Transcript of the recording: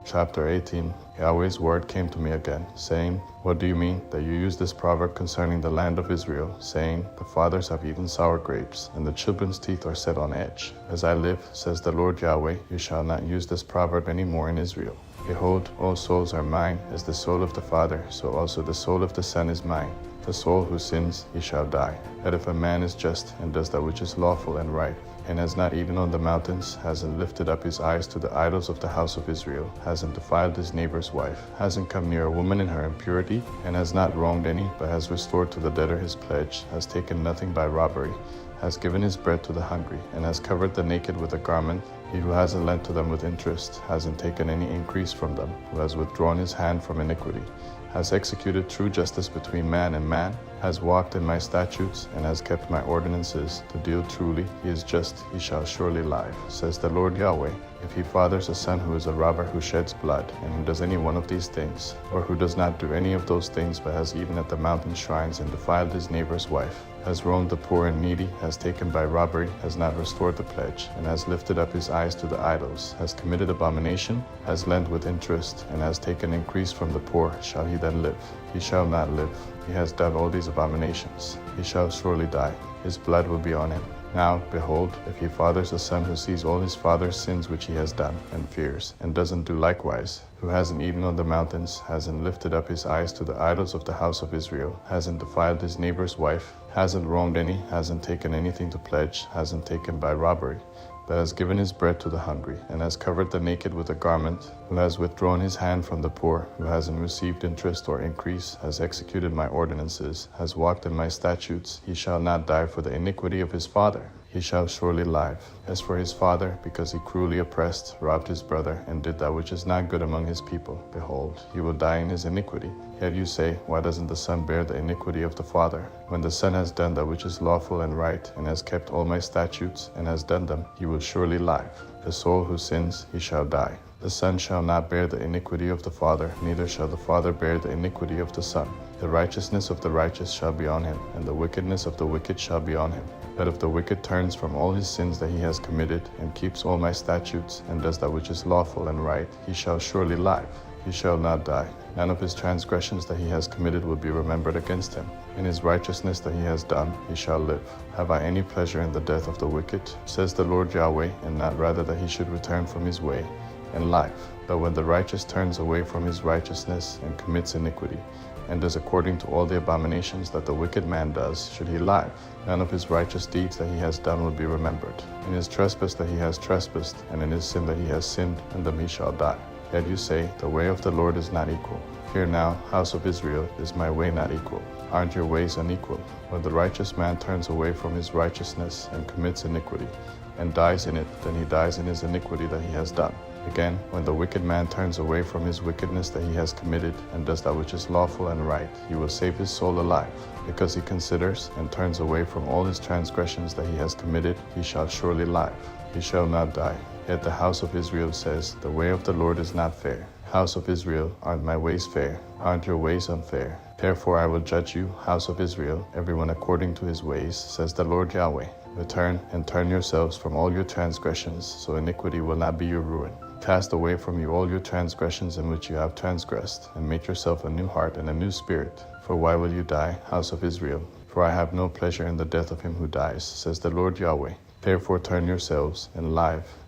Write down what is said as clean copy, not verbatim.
Chapter 18. Yahweh's word came to me again, saying, What do you mean that you use this proverb concerning the land of Israel, saying, The fathers have eaten sour grapes, and the children's teeth are set on edge? As I live, says the Lord Yahweh, you shall not use this proverb any more in Israel. Behold, all souls are mine, as the soul of the Father, so also the soul of the Son is mine. The soul who sins, he shall die. That if a man is just, and does that which is lawful and right, and has not eaten on the mountains, hasn't lifted up his eyes to the idols of the house of Israel, hasn't defiled his neighbor's wife, hasn't come near a woman in her impurity, and has not wronged any, but has restored to the debtor his pledge, has taken nothing by robbery, has given his bread to the hungry, and has covered the naked with a garment, he who hasn't lent to them with interest, hasn't taken any increase from them, who has withdrawn his hand from iniquity, has executed true justice between man and man, has walked in my statutes, and has kept my ordinances, to deal truly, he is just, he shall surely live, says the Lord Yahweh. If he fathers a son who is a robber who sheds blood, and who does any one of these things, or who does not do any of those things but has eaten at the mountain shrines and defiled his neighbor's wife, has wronged the poor and needy, has taken by robbery, has not restored the pledge, and has lifted up his eyes to the idols, has committed abomination, has lent with interest, and has taken increase from the poor, shall he then live? He shall not live. He has done all these abominations. He shall surely die. His blood will be on him. Now, behold, if he fathers a son who sees all his father's sins which he has done, and fears, and doesn't do likewise, who hasn't eaten on the mountains, hasn't lifted up his eyes to the idols of the house of Israel, hasn't defiled his neighbor's wife, hasn't wronged any, hasn't taken anything to pledge, hasn't taken by robbery, but has given his bread to the hungry, and has covered the naked with a garment, who has withdrawn his hand from the poor, who hasn't received interest or increase, has executed my ordinances, has walked in my statutes, he shall not die for the iniquity of his father. He shall surely live. As for his father, because he cruelly oppressed, robbed his brother, and did that which is not good among his people, behold, he will die in his iniquity. Yet you say, Why doesn't the son bear the iniquity of the father? When the son has done that which is lawful and right, and has kept all my statutes, and has done them, he will surely live. The soul who sins, he shall die. The son shall not bear the iniquity of the father, neither shall the father bear the iniquity of the son. The righteousness of the righteous shall be on him, and the wickedness of the wicked shall be on him. But if the wicked turns from all his sins that he has committed, and keeps all my statutes, and does that which is lawful and right, he shall surely live. He shall not die. None of his transgressions that he has committed will be remembered against him. In his righteousness that he has done, he shall live. Have I any pleasure in the death of the wicked? Says the Lord Yahweh, and not rather that he should return from his way, and life. But when the righteous turns away from his righteousness, and commits iniquity, and does according to all the abominations that the wicked man does, should he live? None of his righteous deeds that he has done will be remembered. In his trespass that he has trespassed, and in his sin that he has sinned, in them he shall die. Yet you say, The way of the Lord is not equal. Hear now, house of Israel, is my way not equal? Aren't your ways unequal? When the righteous man turns away from his righteousness, and commits iniquity, and dies in it, then he dies in his iniquity that he has done. Again, when the wicked man turns away from his wickedness that he has committed, and does that which is lawful and right, he will save his soul alive. Because he considers and turns away from all his transgressions that he has committed, he shall surely live. He shall not die. Yet the house of Israel says, The way of the Lord is not fair. House of Israel, aren't my ways fair? Aren't your ways unfair? Therefore I will judge you, house of Israel, everyone according to his ways, says the Lord Yahweh. Return and turn yourselves from all your transgressions, so iniquity will not be your ruin. Cast away from you all your transgressions in which you have transgressed, and make yourself a new heart and a new spirit. For why will you die, house of Israel? For I have no pleasure in the death of him who dies, says the Lord Yahweh. Therefore turn yourselves, and live,